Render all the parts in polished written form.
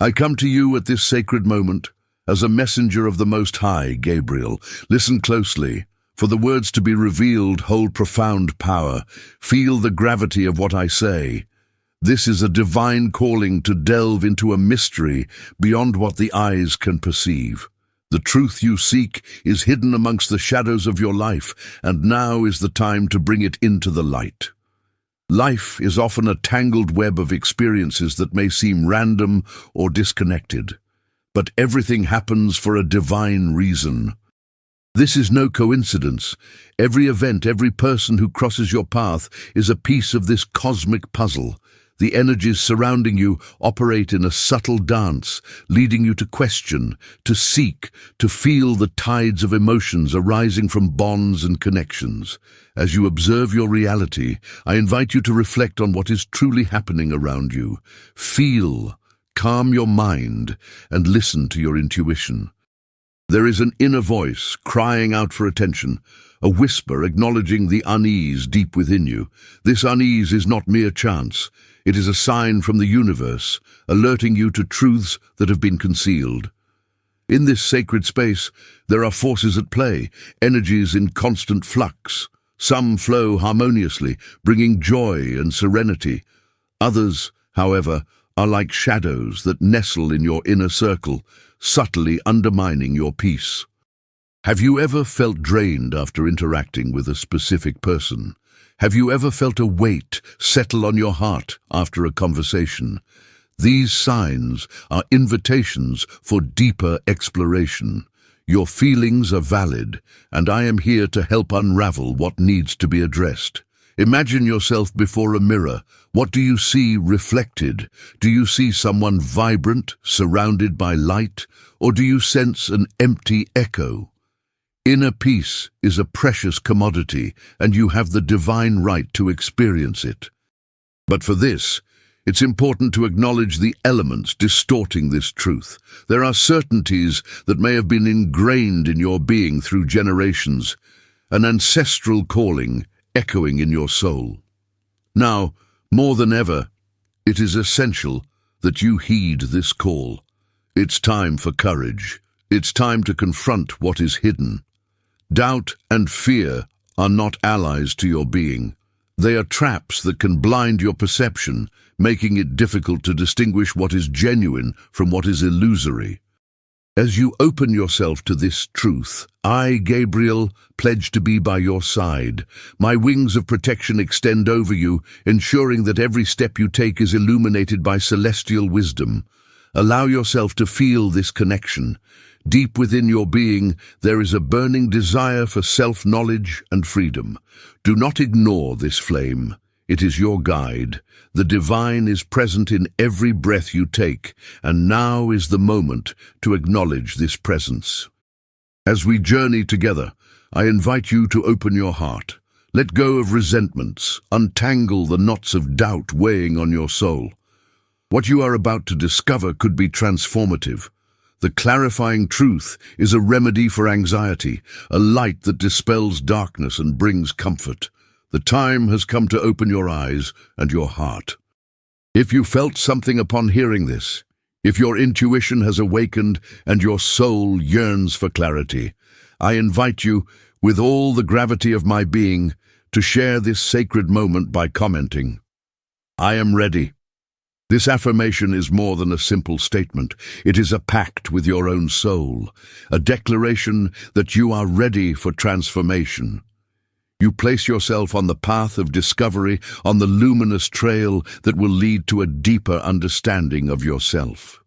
I come to you at this sacred moment as a messenger of the Most High, Gabriel. Listen closely, for the words to be revealed hold profound power. Feel the gravity of what I say. This is a divine calling to delve into a mystery beyond what the eyes can perceive. The truth you seek is hidden amongst the shadows of your life, and now is the time to bring it into the light. Life is often a tangled web of experiences that may seem random or disconnected, but everything happens for a divine reason. This is no coincidence. Every event, every person who crosses your path is a piece of this cosmic puzzle. The energies surrounding you operate in a subtle dance, leading you to question, to seek, to feel the tides of emotions arising from bonds and connections. As you observe your reality, I invite you to reflect on what is truly happening around you. Feel, calm your mind, and listen to your intuition. There is an inner voice crying out for attention, a whisper acknowledging the unease deep within you. This unease is not mere chance. It is a sign from the universe, alerting you to truths that have been concealed. In this sacred space, there are forces at play, energies in constant flux. Some flow harmoniously, bringing joy and serenity. Others, however, are like shadows that nestle in your inner circle, subtly undermining your peace. Have you ever felt drained after interacting with a specific person? Have you ever felt a weight settle on your heart after a conversation? These signs are invitations for deeper exploration. Your feelings are valid, and I am here to help unravel what needs to be addressed. Imagine yourself before a mirror. What do you see reflected? Do you see someone vibrant, surrounded by light, or do you sense an empty echo? Inner peace is a precious commodity, and you have the divine right to experience it. But for this, it's important to acknowledge the elements distorting this truth. There are certainties that may have been ingrained in your being through generations, an ancestral calling echoing in your soul. Now, more than ever, it is essential that you heed this call. It's time for courage. It's time to confront what is hidden. Doubt and fear are not allies to your being. They are traps that can blind your perception, making it difficult to distinguish what is genuine from what is illusory. As you open yourself to this truth, I, Gabriel, pledge to be by your side. My wings of protection extend over you, ensuring that every step you take is illuminated by celestial wisdom. Allow yourself to feel this connection. Deep within your being, there is a burning desire for self-knowledge and freedom. Do not ignore this flame. It is your guide. The divine is present in every breath you take, and now is the moment to acknowledge this presence. As we journey together, I invite you to open your heart. Let go of resentments, untangle the knots of doubt weighing on your soul. What you are about to discover could be transformative. The clarifying truth is a remedy for anxiety, a light that dispels darkness and brings comfort. The time has come to open your eyes and your heart. If you felt something upon hearing this, if your intuition has awakened and your soul yearns for clarity, I invite you, with all the gravity of my being, to share this sacred moment by commenting, "I am ready." This affirmation is more than a simple statement. It is a pact with your own soul, a declaration that you are ready for transformation. You place yourself on the path of discovery, on the luminous trail that will lead to a deeper understanding of yourself.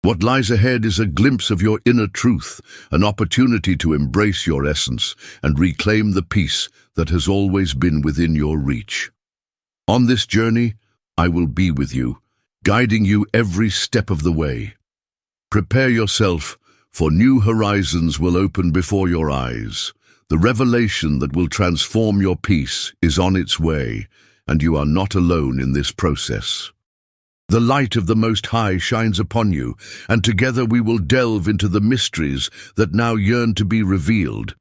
What lies ahead is a glimpse of your inner truth, an opportunity to embrace your essence and reclaim the peace that has always been within your reach. On this journey, I will be with you, guiding you every step of the way. Prepare yourself, for new horizons will open before your eyes. The revelation that will transform your peace is on its way, and you are not alone in this process. The light of the Most High shines upon you, and together we will delve into the mysteries that now yearn to be revealed.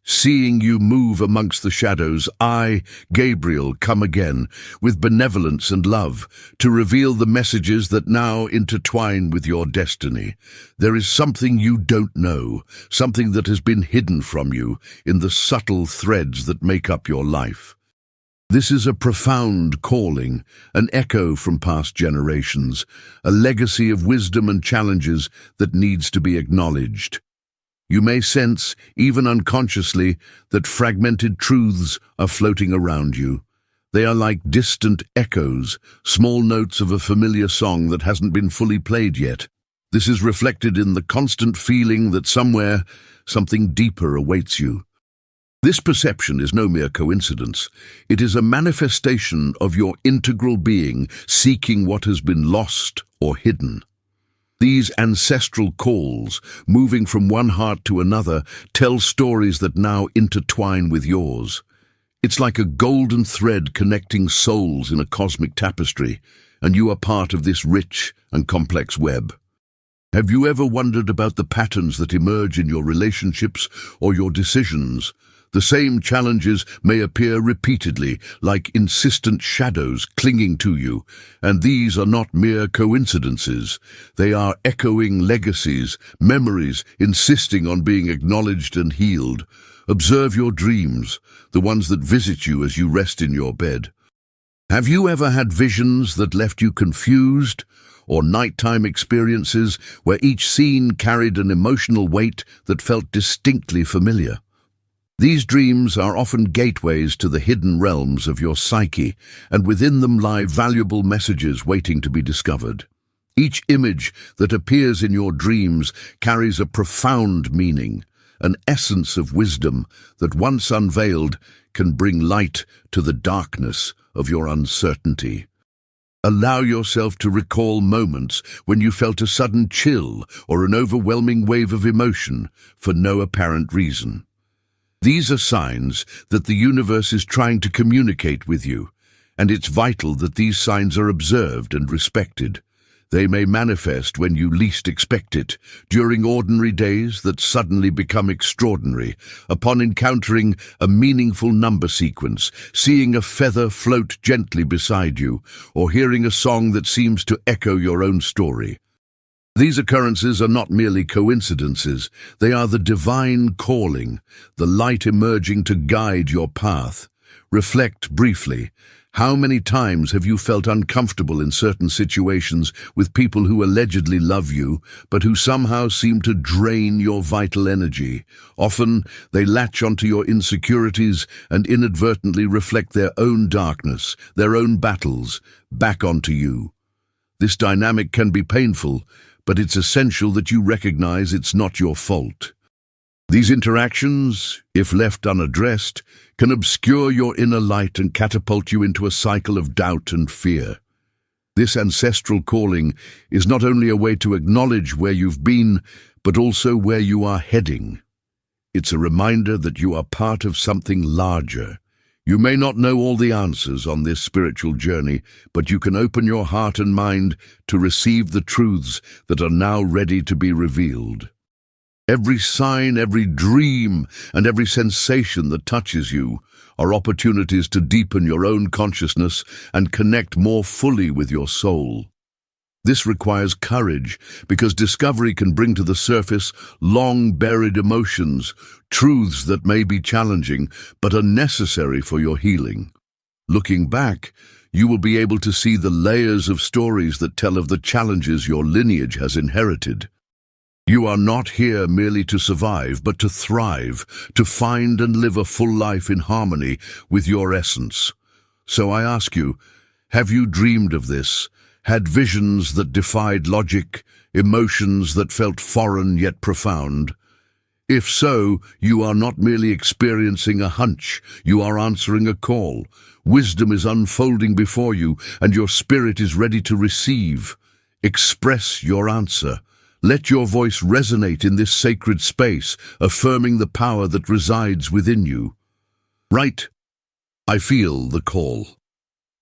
Seeing you move amongst the shadows, I, Gabriel, come again, with benevolence and love, to reveal the messages that now intertwine with your destiny. There is something you don't know, something that has been hidden from you in the subtle threads that make up your life. This is a profound calling, an echo from past generations, a legacy of wisdom and challenges that needs to be acknowledged. You may sense, even unconsciously, that fragmented truths are floating around you. They are like distant echoes, small notes of a familiar song that hasn't been fully played yet. This is reflected in the constant feeling that somewhere, something deeper awaits you. This perception is no mere coincidence. It is a manifestation of your integral being seeking what has been lost or hidden. These ancestral calls, moving from one heart to another, tell stories that now intertwine with yours. It's like a golden thread connecting souls in a cosmic tapestry, and you are part of this rich and complex web. Have you ever wondered about the patterns that emerge in your relationships or your decisions? The same challenges may appear repeatedly, like insistent shadows clinging to you, and these are not mere coincidences. They are echoing legacies, memories insisting on being acknowledged and healed. Observe your dreams, the ones that visit you as you rest in your bed. Have you ever had visions that left you confused, or nighttime experiences where each scene carried an emotional weight that felt distinctly familiar? These dreams are often gateways to the hidden realms of your psyche, and within them lie valuable messages waiting to be discovered. Each image that appears in your dreams carries a profound meaning, an essence of wisdom that, once unveiled, can bring light to the darkness of your uncertainty. Allow yourself to recall moments when you felt a sudden chill or an overwhelming wave of emotion for no apparent reason. These are signs that the universe is trying to communicate with you, and it's vital that these signs are observed and respected. They may manifest when you least expect it, during ordinary days that suddenly become extraordinary, upon encountering a meaningful number sequence, seeing a feather float gently beside you, or hearing a song that seems to echo your own story. These occurrences are not merely coincidences, they are the divine calling, the light emerging to guide your path. Reflect briefly. How many times have you felt uncomfortable in certain situations with people who allegedly love you, but who somehow seem to drain your vital energy? Often, they latch onto your insecurities and inadvertently reflect their own darkness, their own battles, back onto you. This dynamic can be painful, but it's essential that you recognize it's not your fault. These interactions, if left unaddressed, can obscure your inner light and catapult you into a cycle of doubt and fear. This ancestral calling is not only a way to acknowledge where you've been, but also where you are heading. It's a reminder that you are part of something larger. You may not know all the answers on this spiritual journey, but you can open your heart and mind to receive the truths that are now ready to be revealed. Every sign, every dream, and every sensation that touches you are opportunities to deepen your own consciousness and connect more fully with your soul. This requires courage, because discovery can bring to the surface long-buried emotions, truths that may be challenging but are necessary for your healing. Looking back, you will be able to see the layers of stories that tell of the challenges your lineage has inherited. You are not here merely to survive, but to thrive, to find and live a full life in harmony with your essence. So I ask you, have you dreamed of this? Had visions that defied logic, emotions that felt foreign yet profound? If so, you are not merely experiencing a hunch, you are answering a call. Wisdom is unfolding before you, and your spirit is ready to receive. Express your answer. Let your voice resonate in this sacred space, affirming the power that resides within you. Right, I feel the call.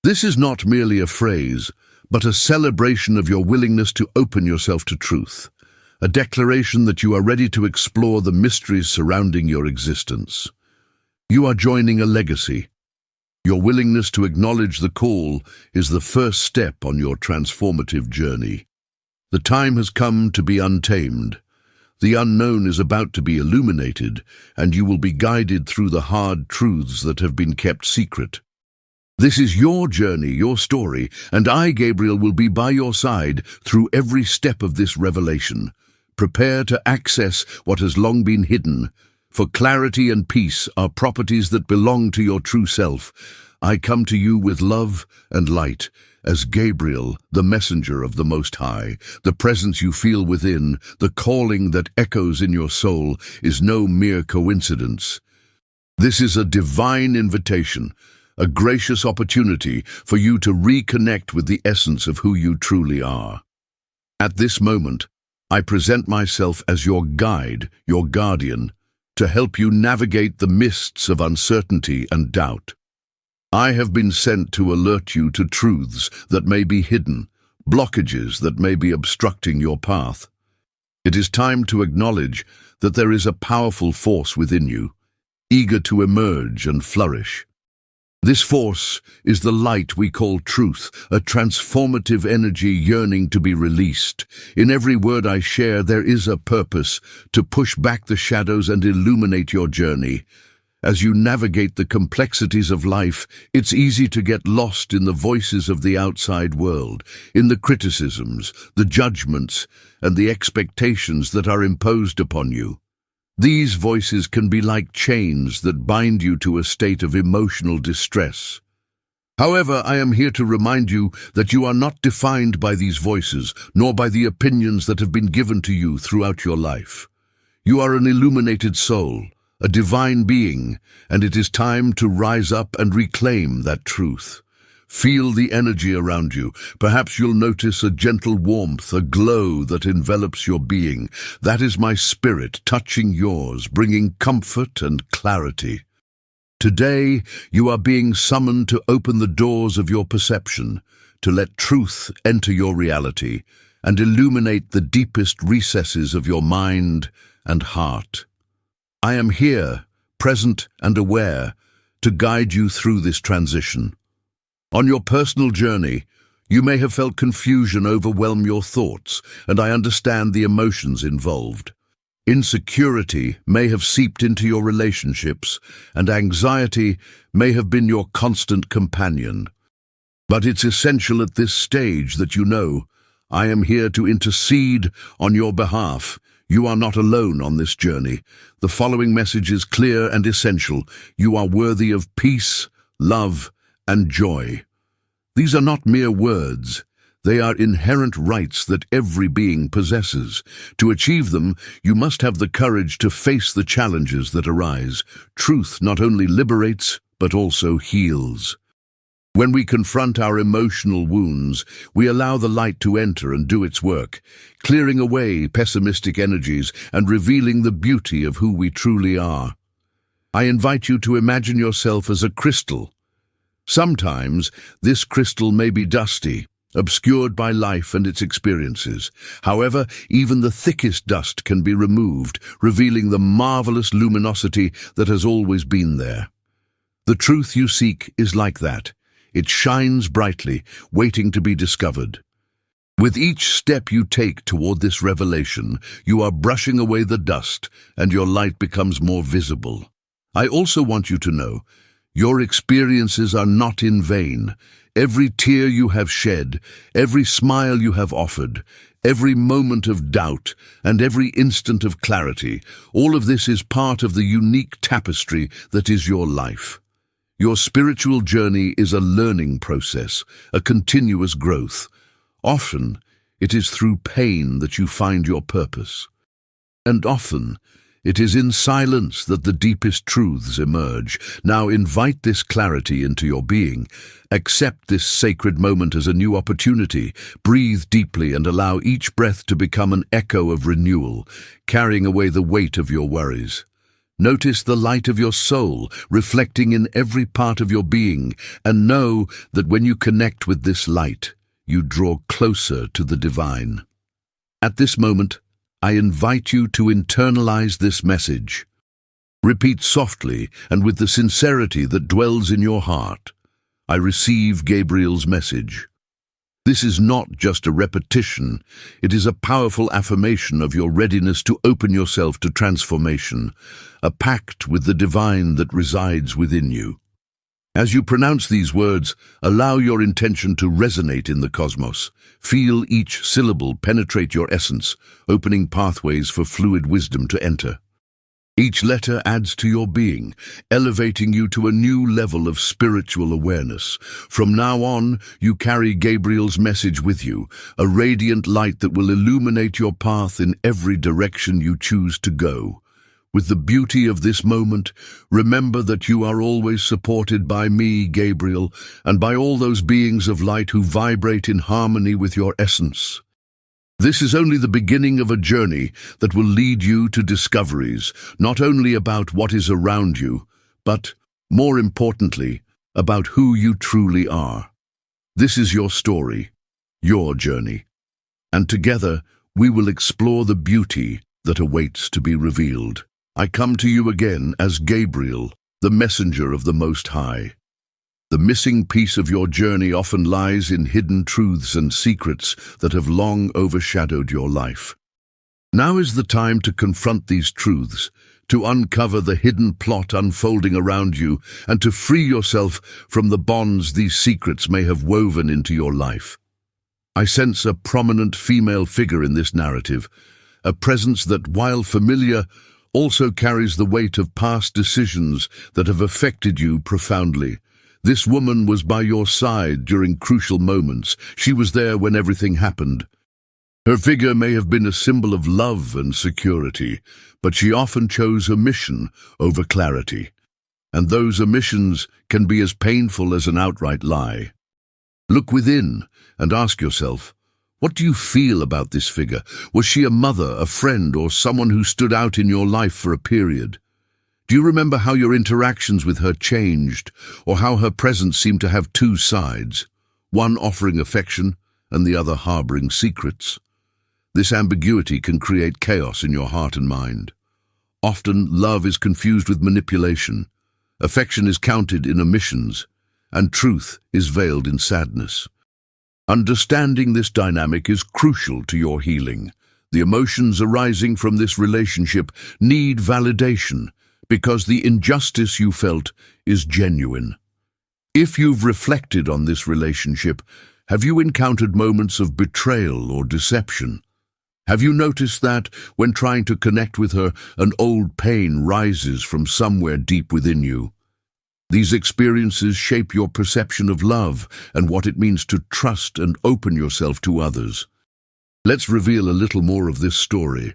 This is not merely a phrase, but a celebration of your willingness to open yourself to truth. a declaration that you are ready to explore the mysteries surrounding your existence. You are joining a legacy. Your willingness to acknowledge the call is the first step on your transformative journey. The time has come to be untamed. The unknown is about to be illuminated, and you will be guided through the hard truths that have been kept secret. This is your journey, your story, and I, Gabriel, will be by your side through every step of this revelation. Prepare to access what has long been hidden, for clarity and peace are properties that belong to your true self. I come to you with love and light, as Gabriel, the messenger of the Most High. The presence you feel within, the calling that echoes in your soul, is no mere coincidence. This is a divine invitation, a gracious opportunity for you to reconnect with the essence of who you truly are. At this moment, I present myself as your guide, your guardian, to help you navigate the mists of uncertainty and doubt. I have been sent to alert you to truths that may be hidden, blockages that may be obstructing your path. It is time to acknowledge that there is a powerful force within you, eager to emerge and flourish. This force is the light we call truth, a transformative energy yearning to be released. In every word I share, there is a purpose: to push back the shadows and illuminate your journey. As you navigate the complexities of life, it's easy to get lost in the voices of the outside world, in the criticisms, the judgments, and the expectations that are imposed upon you. These voices can be like chains that bind you to a state of emotional distress. However, I am here to remind you that you are not defined by these voices, nor by the opinions that have been given to you throughout your life. You are an illuminated soul, a divine being, and it is time to rise up and reclaim that truth. Feel the energy around you. Perhaps you'll notice a gentle warmth, a glow that envelops your being. That is my spirit touching yours, bringing comfort and clarity. Today, you are being summoned to open the doors of your perception, to let truth enter your reality, and illuminate the deepest recesses of your mind and heart. I am here, present and aware, to guide you through this transition. On your personal journey, you may have felt confusion overwhelm your thoughts, and I understand the emotions involved. Insecurity may have seeped into your relationships, and anxiety may have been your constant companion. But it's essential at this stage that you know, I am here to intercede on your behalf. You are not alone on this journey. The following message is clear and essential. You are worthy of peace, love, and joy. These are not mere words. They are inherent rights that every being possesses. To achieve them, you must have the courage to face the challenges that arise. Truth not only liberates, but also heals. When we confront our emotional wounds, we allow the light to enter and do its work, clearing away pessimistic energies and revealing the beauty of who we truly are. I invite you to imagine yourself as a crystal. Sometimes this crystal may be dusty, obscured by life and its experiences. However, even the thickest dust can be removed, revealing the marvelous luminosity that has always been there. The truth you seek is like that. It shines brightly, waiting to be discovered. With each step you take toward this revelation, you are brushing away the dust, and your light becomes more visible. I also want you to know, your experiences are not in vain. Every tear you have shed, every smile you have offered, every moment of doubt, and every instant of clarity, all of this is part of the unique tapestry that is your life. Your spiritual journey is a learning process, a continuous growth. Often, it is through pain that you find your purpose. And often, it is in silence that the deepest truths emerge. Now invite this clarity into your being. Accept this sacred moment as a new opportunity. Breathe deeply and allow each breath to become an echo of renewal, carrying away the weight of your worries. Notice the light of your soul reflecting in every part of your being, and know that when you connect with this light, you draw closer to the divine. At this moment, I invite you to internalize this message. Repeat softly and with the sincerity that dwells in your heart. I receive Gabriel's message. This is not just a repetition, it is a powerful affirmation of your readiness to open yourself to transformation, a pact with the divine that resides within you. As you pronounce these words, allow your intention to resonate in the cosmos. Feel each syllable penetrate your essence, opening pathways for fluid wisdom to enter. Each letter adds to your being, elevating you to a new level of spiritual awareness. From now on, you carry Gabriel's message with you, a radiant light that will illuminate your path in every direction you choose to go. With the beauty of this moment, remember that you are always supported by me, Gabriel, and by all those beings of light who vibrate in harmony with your essence. This is only the beginning of a journey that will lead you to discoveries, not only about what is around you, but, more importantly, about who you truly are. This is your story, your journey, and together we will explore the beauty that awaits to be revealed. I come to you again as Gabriel, the messenger of the Most High. The missing piece of your journey often lies in hidden truths and secrets that have long overshadowed your life. Now is the time to confront these truths, to uncover the hidden plot unfolding around you, and to free yourself from the bonds these secrets may have woven into your life. I sense a prominent female figure in this narrative, a presence that, while familiar, also carries the weight of past decisions that have affected you profoundly. This woman was by your side during crucial moments. She was there when everything happened. Her figure may have been a symbol of love and security, but she often chose omission over clarity. And those omissions can be as painful as an outright lie. Look within and ask yourself, what do you feel about this figure? Was she a mother, a friend, or someone who stood out in your life for a period? Do you remember how your interactions with her changed, or how her presence seemed to have two sides, one offering affection and the other harboring secrets? This ambiguity can create chaos in your heart and mind. Often, love is confused with manipulation, affection is counted in omissions, and truth is veiled in sadness. Understanding this dynamic is crucial to your healing. The emotions arising from this relationship need validation, because the injustice you felt is genuine. If you've reflected on this relationship, have you encountered moments of betrayal or deception? Have you noticed that, when trying to connect with her, an old pain rises from somewhere deep within you? These experiences shape your perception of love and what it means to trust and open yourself to others. Let's reveal a little more of this story.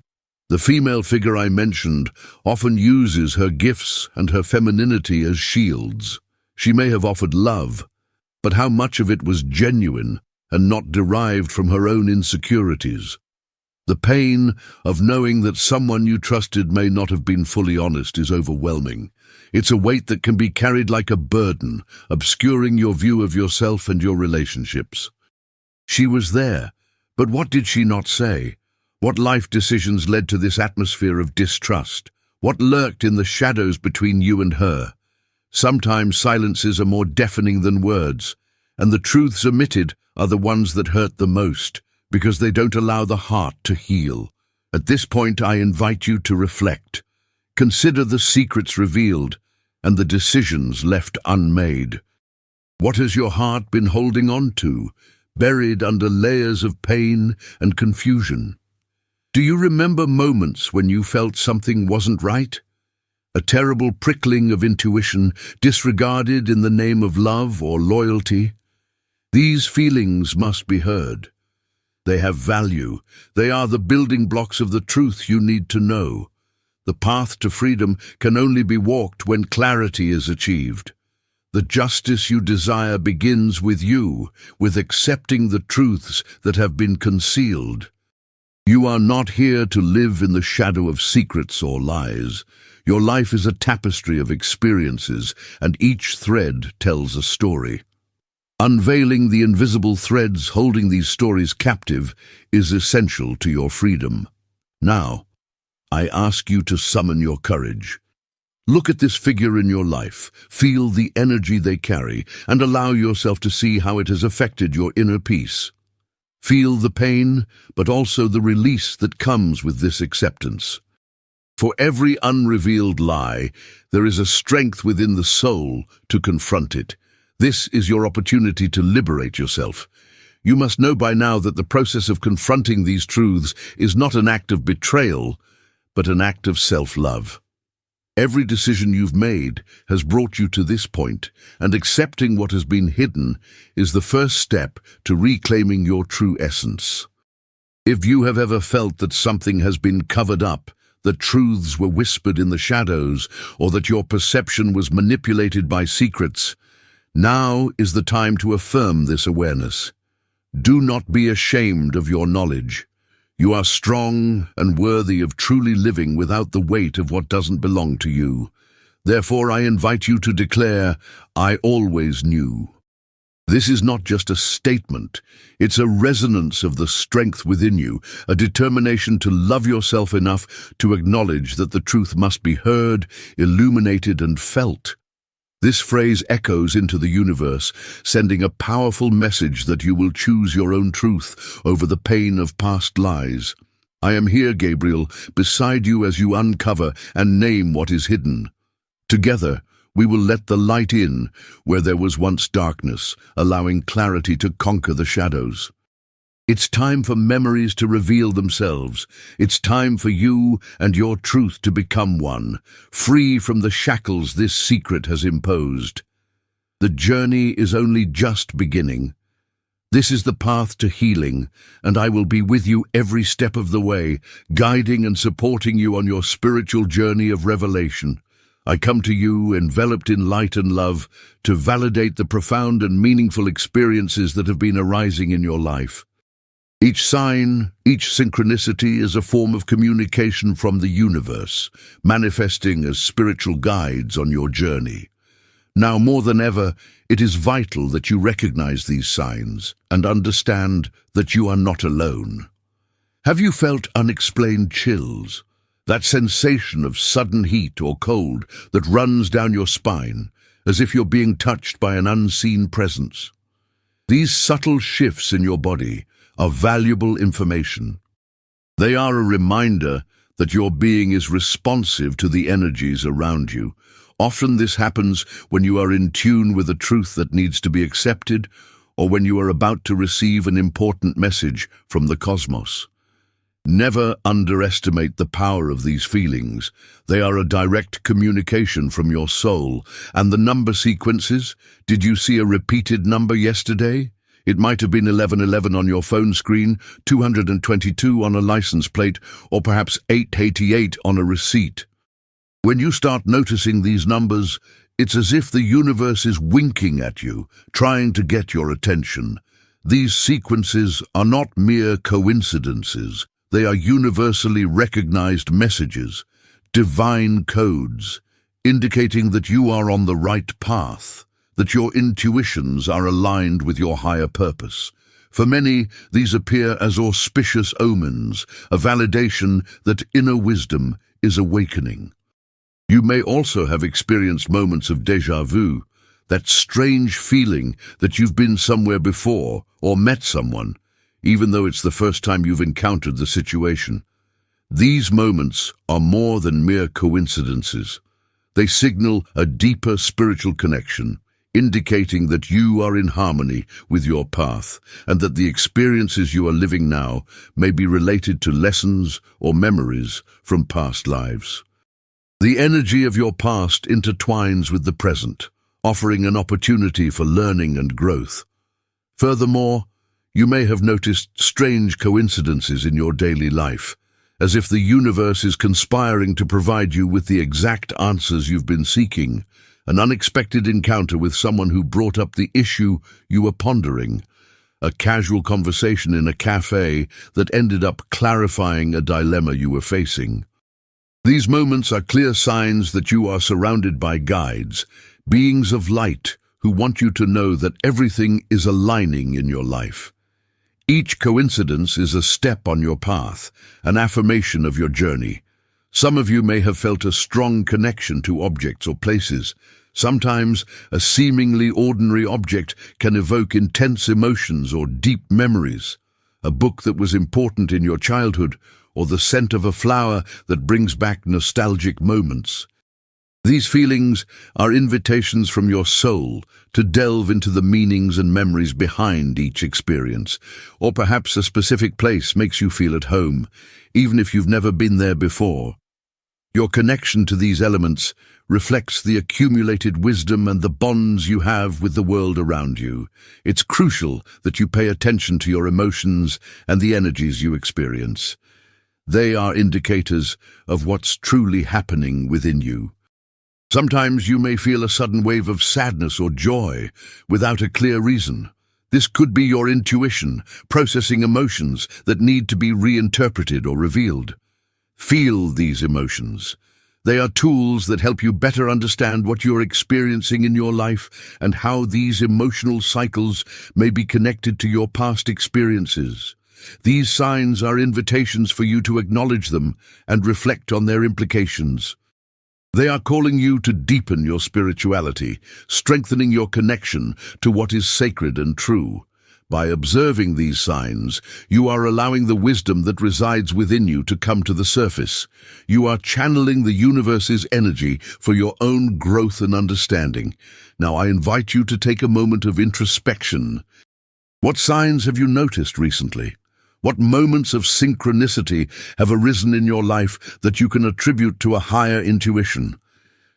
The female figure I mentioned often uses her gifts and her femininity as shields. She may have offered love, but how much of it was genuine and not derived from her own insecurities? The pain of knowing that someone you trusted may not have been fully honest is overwhelming. It's a weight that can be carried like a burden, obscuring your view of yourself and your relationships. She was there, but what did she not say? What life decisions led to this atmosphere of distrust? What lurked in the shadows between you and her? Sometimes silences are more deafening than words, and the truths omitted are the ones that hurt the most, because they don't allow the heart to heal. At this point, I invite you to reflect. Consider the secrets revealed and the decisions left unmade. What has your heart been holding on to, buried under layers of pain and confusion? Do you remember moments when you felt something wasn't right? A terrible prickling of intuition disregarded in the name of love or loyalty? These feelings must be heard. They have value. They are the building blocks of the truth you need to know. The path to freedom can only be walked when clarity is achieved. The justice you desire begins with you, with accepting the truths that have been concealed. You are not here to live in the shadow of secrets or lies. Your life is a tapestry of experiences, and each thread tells a story. Unveiling the invisible threads holding these stories captive is essential to your freedom. Now, I ask you to summon your courage. Look at this figure in your life, feel the energy they carry, and allow yourself to see how it has affected your inner peace. Feel the pain, but also the release that comes with this acceptance. For every unrevealed lie, there is a strength within the soul to confront it. This is your opportunity to liberate yourself. You must know by now that the process of confronting these truths is not an act of betrayal, but an act of self-love. Every decision you've made has brought you to this point, and accepting what has been hidden is the first step to reclaiming your true essence. If you have ever felt that something has been covered up, that truths were whispered in the shadows, or that your perception was manipulated by secrets, now is the time to affirm this awareness. Do not be ashamed of your knowledge. You are strong and worthy of truly living without the weight of what doesn't belong to you. Therefore, I invite you to declare, I always knew. This is not just a statement, it's a resonance of the strength within you, a determination to love yourself enough to acknowledge that the truth must be heard, illuminated, and felt. This phrase echoes into the universe, sending a powerful message that you will choose your own truth over the pain of past lies. I am here, Gabriel, beside you as you uncover and name what is hidden. Together, we will let the light in where there was once darkness, allowing clarity to conquer the shadows. It's time for memories to reveal themselves. It's time for you and your truth to become one, free from the shackles this secret has imposed. The journey is only just beginning. This is the path to healing, and I will be with you every step of the way, guiding and supporting you on your spiritual journey of revelation. I come to you, enveloped in light and love, to validate the profound and meaningful experiences that have been arising in your life. Each sign, each synchronicity is a form of communication from the universe, manifesting as spiritual guides on your journey. Now more than ever, it is vital that you recognize these signs and understand that you are not alone. Have you felt unexplained chills? That sensation of sudden heat or cold that runs down your spine, as if you're being touched by an unseen presence. These subtle shifts in your body are valuable information. They are a reminder that your being is responsive to the energies around you. Often this happens when you are in tune with a truth that needs to be accepted, or when you are about to receive an important message from the cosmos. Never underestimate the power of these feelings. They are a direct communication from your soul. And the number sequences? Did you see a repeated number yesterday? It might have been 1111 on your phone screen, 222 on a license plate, or perhaps 888 on a receipt. When you start noticing these numbers, it's as if the universe is winking at you, trying to get your attention. These sequences are not mere coincidences. They are universally recognized messages, divine codes, indicating that you are on the right path, that your intuitions are aligned with your higher purpose. For many, these appear as auspicious omens, a validation that inner wisdom is awakening. You may also have experienced moments of déjà vu, that strange feeling that you've been somewhere before or met someone, even though it's the first time you've encountered the situation. These moments are more than mere coincidences. They signal a deeper spiritual connection, indicating that you are in harmony with your path and that the experiences you are living now may be related to lessons or memories from past lives. The energy of your past intertwines with the present, offering an opportunity for learning and growth. Furthermore, you may have noticed strange coincidences in your daily life, as if the universe is conspiring to provide you with the exact answers you've been seeking. An unexpected encounter with someone who brought up the issue you were pondering. A casual conversation in a cafe that ended up clarifying a dilemma you were facing. These moments are clear signs that you are surrounded by guides, beings of light, who want you to know that everything is aligning in your life. Each coincidence is a step on your path, an affirmation of your journey. Some of you may have felt a strong connection to objects or places. Sometimes a seemingly ordinary object can evoke intense emotions or deep memories. A book that was important in your childhood, or the scent of a flower that brings back nostalgic moments. These feelings are invitations from your soul to delve into the meanings and memories behind each experience. Or perhaps a specific place makes you feel at home, even if you've never been there before. Your connection to these elements reflects the accumulated wisdom and the bonds you have with the world around you. It's crucial that you pay attention to your emotions and the energies you experience. They are indicators of what's truly happening within you. Sometimes you may feel a sudden wave of sadness or joy without a clear reason. This could be your intuition, processing emotions that need to be reinterpreted or revealed. Feel these emotions. They are tools that help you better understand what you're experiencing in your life and how these emotional cycles may be connected to your past experiences. These signs are invitations for you to acknowledge them and reflect on their implications. They are calling you to deepen your spirituality, strengthening your connection to what is sacred and true. By observing these signs, you are allowing the wisdom that resides within you to come to the surface. You are channeling the universe's energy for your own growth and understanding. Now I invite you to take a moment of introspection. What signs have you noticed recently? What moments of synchronicity have arisen in your life that you can attribute to a higher intuition?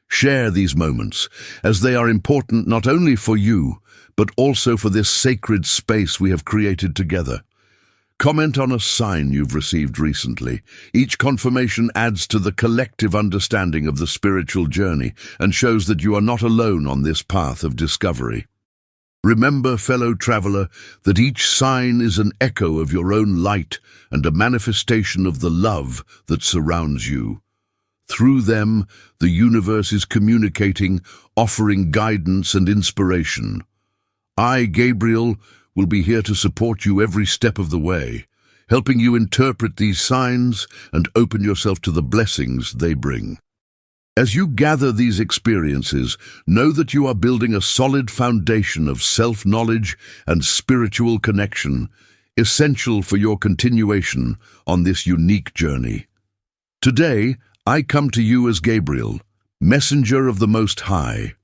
Share these moments, as they are important not only for you, but also for this sacred space we have created together. Comment on a sign you've received recently. Each confirmation adds to the collective understanding of the spiritual journey and shows that you are not alone on this path of discovery. Remember, fellow traveler, that each sign is an echo of your own light and a manifestation of the love that surrounds you. Through them, the universe is communicating, offering guidance and inspiration. I, Gabriel, will be here to support you every step of the way, helping you interpret these signs and open yourself to the blessings they bring. As you gather these experiences, know that you are building a solid foundation of self-knowledge and spiritual connection, essential for your continuation on this unique journey. Today, I come to you as Gabriel, messenger of the Most High,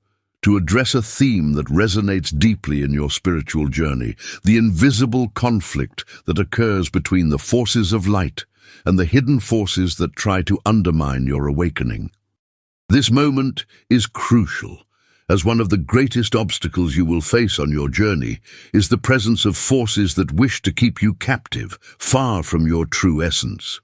to address a theme that resonates deeply in your spiritual journey, the invisible conflict that occurs between the forces of light and the hidden forces that try to undermine your awakening. This moment is crucial, as one of the greatest obstacles you will face on your journey is the presence of forces that wish to keep you captive, far from your true essence.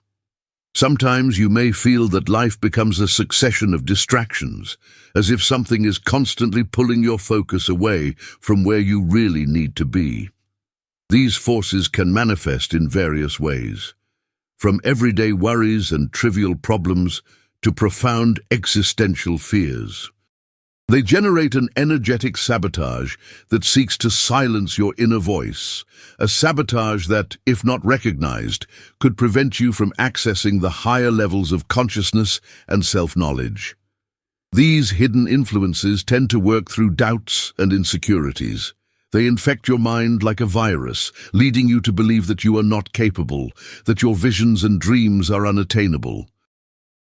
Sometimes you may feel that life becomes a succession of distractions, as if something is constantly pulling your focus away from where you really need to be. These forces can manifest in various ways, from everyday worries and trivial problems to profound existential fears. They generate an energetic sabotage that seeks to silence your inner voice, a sabotage that, if not recognized, could prevent you from accessing the higher levels of consciousness and self-knowledge. These hidden influences tend to work through doubts and insecurities. They infect your mind like a virus, leading you to believe that you are not capable, that your visions and dreams are unattainable.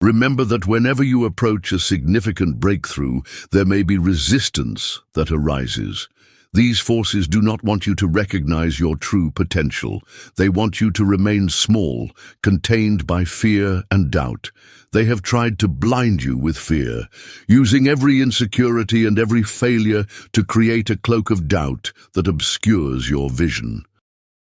Remember that whenever you approach a significant breakthrough, there may be resistance that arises. These forces do not want you to recognize your true potential. They want you to remain small, contained by fear and doubt. They have tried to blind you with fear, using every insecurity and every failure to create a cloak of doubt that obscures your vision.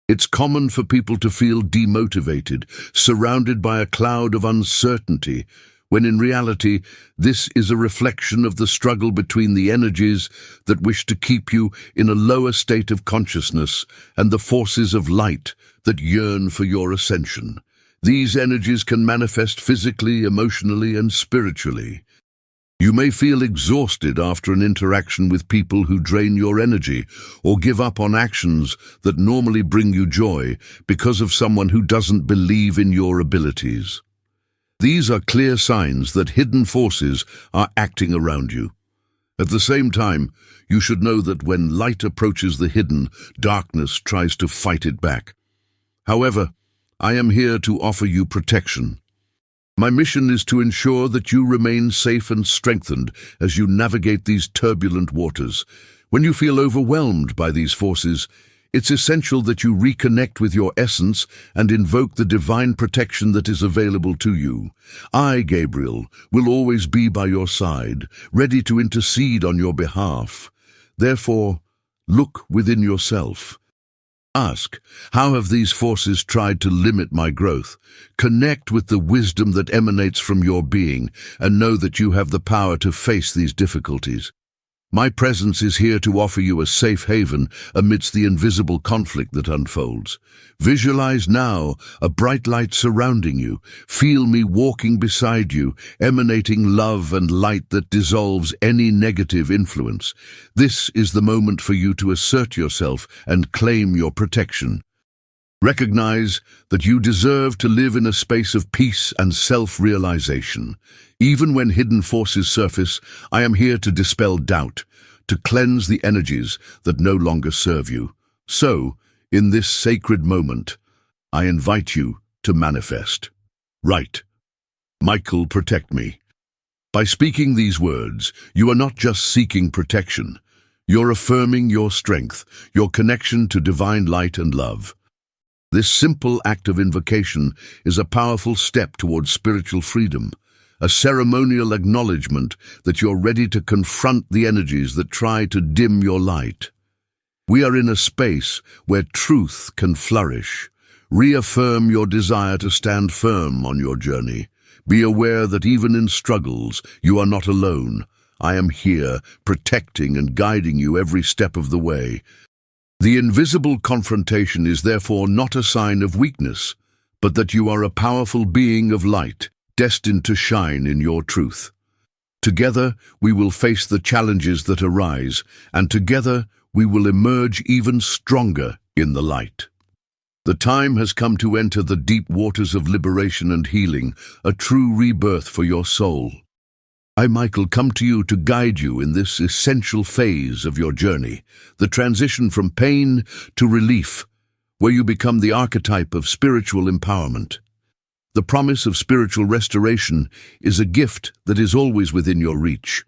It's common for people to feel demotivated, surrounded by a cloud of uncertainty, when in reality, this is a reflection of the struggle between the energies that wish to keep you in a lower state of consciousness and the forces of light that yearn for your ascension. These energies can manifest physically, emotionally, and spiritually. You may feel exhausted after an interaction with people who drain your energy, or give up on actions that normally bring you joy because of someone who doesn't believe in your abilities. These are clear signs that hidden forces are acting around you. At the same time, you should know that when light approaches the hidden, darkness tries to fight it back. However, I am here to offer you protection. My mission is to ensure that you remain safe and strengthened as you navigate these turbulent waters. When you feel overwhelmed by these forces, it's essential that you reconnect with your essence and invoke the divine protection that is available to you. I, Gabriel, will always be by your side, ready to intercede on your behalf. Therefore, look within yourself. Ask, how have these forces tried to limit my growth? Connect with the wisdom that emanates from your being and know that you have the power to face these difficulties. My presence is here to offer you a safe haven amidst the invisible conflict that unfolds. Visualize now a bright light surrounding you. Feel me walking beside you, emanating love and light that dissolves any negative influence. This is the moment for you to assert yourself and claim your protection. Recognize that you deserve to live in a space of peace and self-realization. Even when hidden forces surface, I am here to dispel doubt, to cleanse the energies that no longer serve you. So, in this sacred moment, I invite you to manifest. Right. Michael, protect me. By speaking these words, you are not just seeking protection. You're affirming your strength, your connection to divine light and love. This simple act of invocation is a powerful step towards spiritual freedom, a ceremonial acknowledgement that you're ready to confront the energies that try to dim your light. We are in a space where truth can flourish. Reaffirm your desire to stand firm on your journey. Be aware that even in struggles, you are not alone. I am here, protecting and guiding you every step of the way. The invisible confrontation is therefore not a sign of weakness, but that you are a powerful being of light, destined to shine in your truth. Together, we will face the challenges that arise, and together, we will emerge even stronger in the light. The time has come to enter the deep waters of liberation and healing, a true rebirth for your soul. I, Michael, come to you to guide you in this essential phase of your journey, the transition from pain to relief, where you become the archetype of spiritual empowerment. The promise of spiritual restoration is a gift that is always within your reach.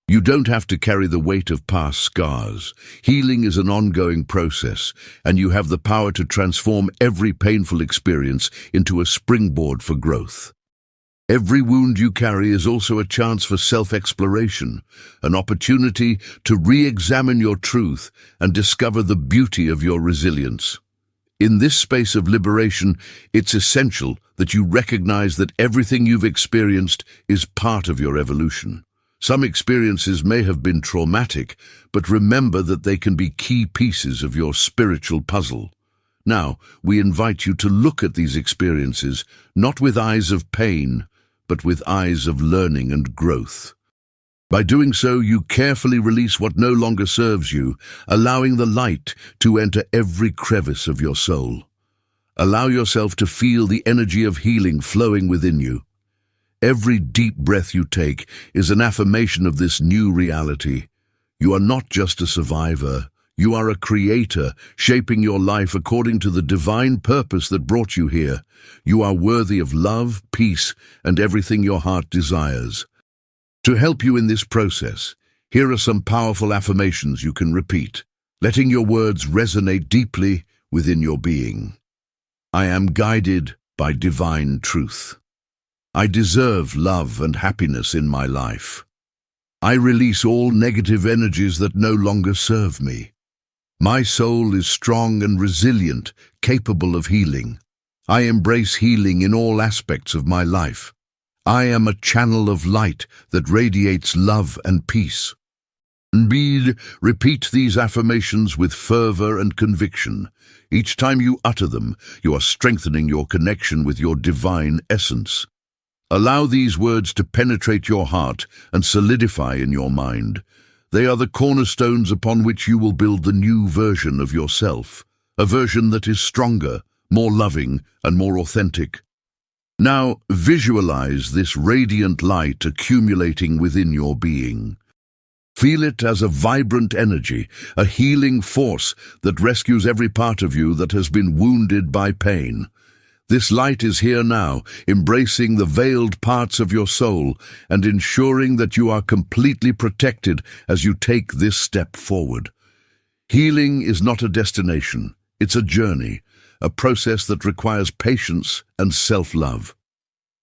You don't have to carry the weight of past scars. Healing is an ongoing process, and you have the power to transform every painful experience into a springboard for growth. Every wound you carry is also a chance for self-exploration, an opportunity to re-examine your truth and discover the beauty of your resilience. In this space of liberation, it's essential that you recognize that everything you've experienced is part of your evolution. Some experiences may have been traumatic, but remember that they can be key pieces of your spiritual puzzle. Now, we invite you to look at these experiences, not with eyes of pain, but with eyes of learning and growth. By doing so, you carefully release what no longer serves you, allowing the light to enter every crevice of your soul. Allow yourself to feel the energy of healing flowing within you. Every deep breath you take is an affirmation of this new reality. You are not just a survivor. You are a creator, shaping your life according to the divine purpose that brought you here. You are worthy of love, peace, and everything your heart desires. To help you in this process, here are some powerful affirmations you can repeat, letting your words resonate deeply within your being. I am guided by divine truth. I deserve love and happiness in my life. I release all negative energies that no longer serve me. My soul is strong and resilient, capable of healing. I embrace healing in all aspects of my life. I am a channel of light that radiates love and peace. Repeat these affirmations with fervor and conviction. Each time you utter them, you are strengthening your connection with your divine essence. Allow these words to penetrate your heart and solidify in your mind. They are the cornerstones upon which you will build the new version of yourself, a version that is stronger, more loving, and more authentic. Now, visualize this radiant light accumulating within your being. Feel it as a vibrant energy, a healing force that rescues every part of you that has been wounded by pain. This light is here now, embracing the veiled parts of your soul and ensuring that you are completely protected as you take this step forward. Healing is not a destination, it's a journey, a process that requires patience and self-love.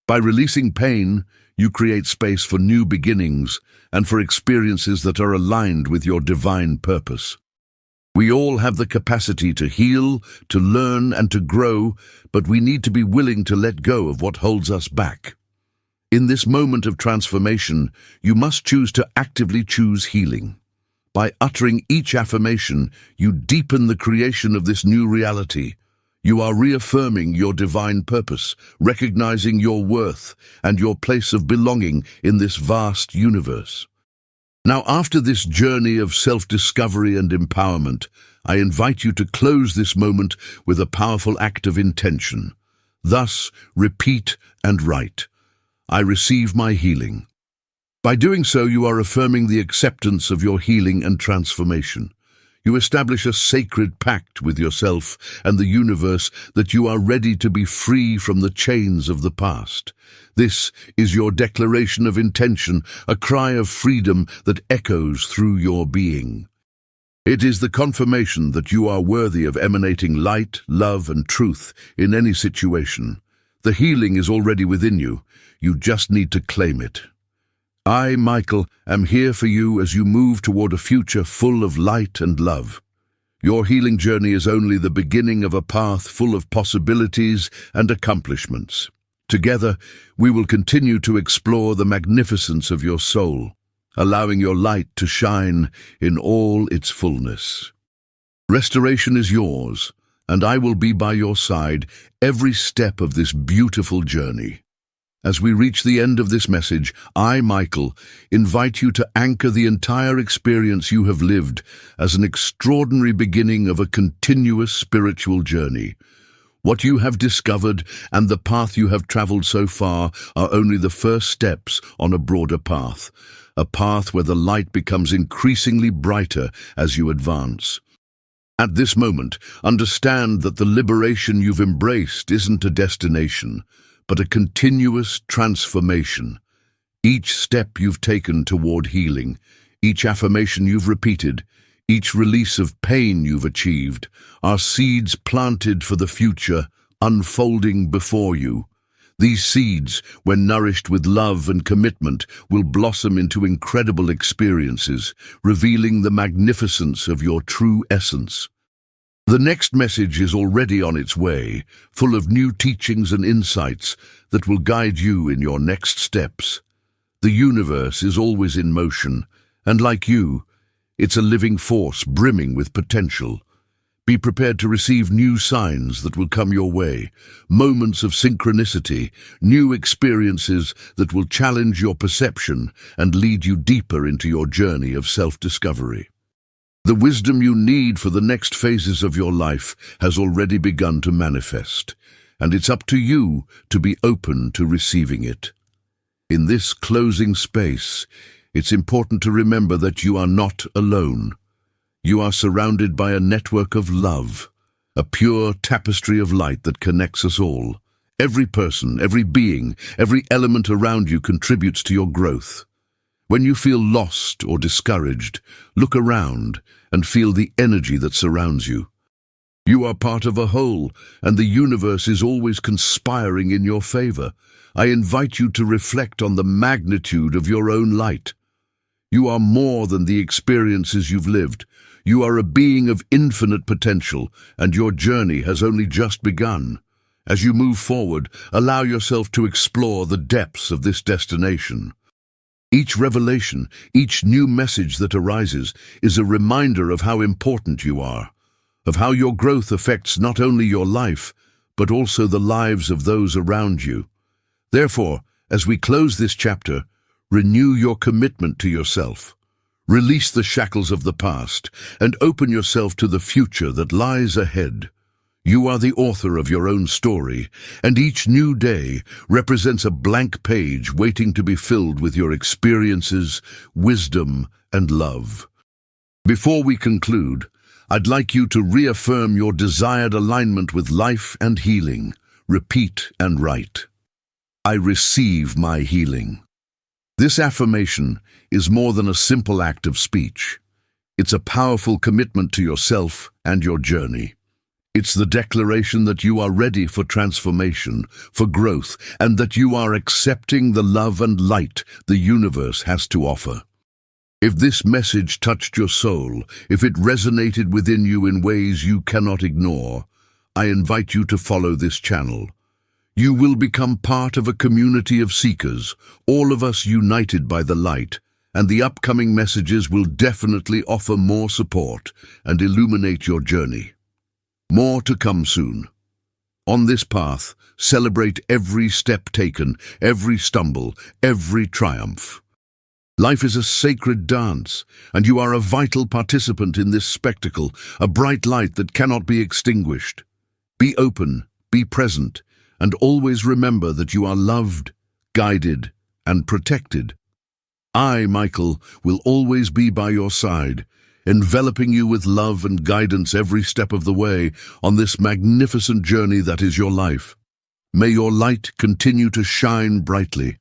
By releasing pain, you create space for new beginnings and for experiences that are aligned with your divine purpose. We all have the capacity to heal, to learn, and to grow, but we need to be willing to let go of what holds us back. In this moment of transformation, you must choose to actively choose healing. By uttering each affirmation, you deepen the creation of this new reality. You are reaffirming your divine purpose, recognizing your worth and your place of belonging in this vast universe. Now, after this journey of self-discovery and empowerment, I invite you to close this moment with a powerful act of intention. Thus, repeat and write, "I receive my healing." By doing so, you are affirming the acceptance of your healing and transformation. You establish a sacred pact with yourself and the universe that you are ready to be free from the chains of the past. This is your declaration of intention, a cry of freedom that echoes through your being. It is the confirmation that you are worthy of emanating light, love, and truth in any situation. The healing is already within you. You just need to claim it. I, Michael, am here for you as you move toward a future full of light and love. Your healing journey is only the beginning of a path full of possibilities and accomplishments. Together, we will continue to explore the magnificence of your soul, allowing your light to shine in all its fullness. Restoration is yours, and I will be by your side every step of this beautiful journey. As we reach the end of this message, I, Michael, invite you to anchor the entire experience you have lived as an extraordinary beginning of a continuous spiritual journey. What you have discovered and the path you have traveled so far are only the first steps on a broader path, a path where the light becomes increasingly brighter as you advance. At this moment, understand that the liberation you've embraced isn't a destination, but a continuous transformation. Each step you've taken toward healing, each affirmation you've repeated, each release of pain you've achieved, are seeds planted for the future, unfolding before you. These seeds, when nourished with love and commitment, will blossom into incredible experiences, revealing the magnificence of your true essence. The next message is already on its way, full of new teachings and insights that will guide you in your next steps. The universe is always in motion, and like you, it's a living force brimming with potential. Be prepared to receive new signs that will come your way, moments of synchronicity, new experiences that will challenge your perception and lead you deeper into your journey of self-discovery. The wisdom you need for the next phases of your life has already begun to manifest, and it's up to you to be open to receiving it. In this closing space, it's important to remember that you are not alone. You are surrounded by a network of love, a pure tapestry of light that connects us all. Every person, every being, every element around you contributes to your growth. When you feel lost or discouraged, look around and feel the energy that surrounds you. You are part of a whole, and the universe is always conspiring in your favor. I invite you to reflect on the magnitude of your own light. You are more than the experiences you've lived. You are a being of infinite potential, and your journey has only just begun. As you move forward, allow yourself to explore the depths of this destination. Each revelation, each new message that arises, is a reminder of how important you are, of how your growth affects not only your life, but also the lives of those around you. Therefore, As we close this chapter, renew your commitment to yourself. Release the shackles of the past and open yourself to the future that lies ahead. You are the author of your own story, and each new day represents a blank page waiting to be filled with your experiences, wisdom, and love. Before we conclude, I'd like you to reaffirm your desired alignment with life and healing. Repeat and write. I receive my healing. This affirmation is more than a simple act of speech. It's a powerful commitment to yourself and your journey. It's the declaration that you are ready for transformation, for growth, and that you are accepting the love and light the universe has to offer. If this message touched your soul, if it resonated within you in ways you cannot ignore, I invite you to follow this channel. You will become part of a community of seekers, all of us united by the light, and the upcoming messages will definitely offer more support and illuminate your journey. More to come soon. On this path, celebrate every step taken, every stumble, every triumph. Life is a sacred dance, and you are a vital participant in this spectacle, a bright light that cannot be extinguished. Be open, be present, and always remember that you are loved, guided, and protected. I, Michael, will always be by your side, enveloping you with love and guidance every step of the way on this magnificent journey that is your life. May your light continue to shine brightly,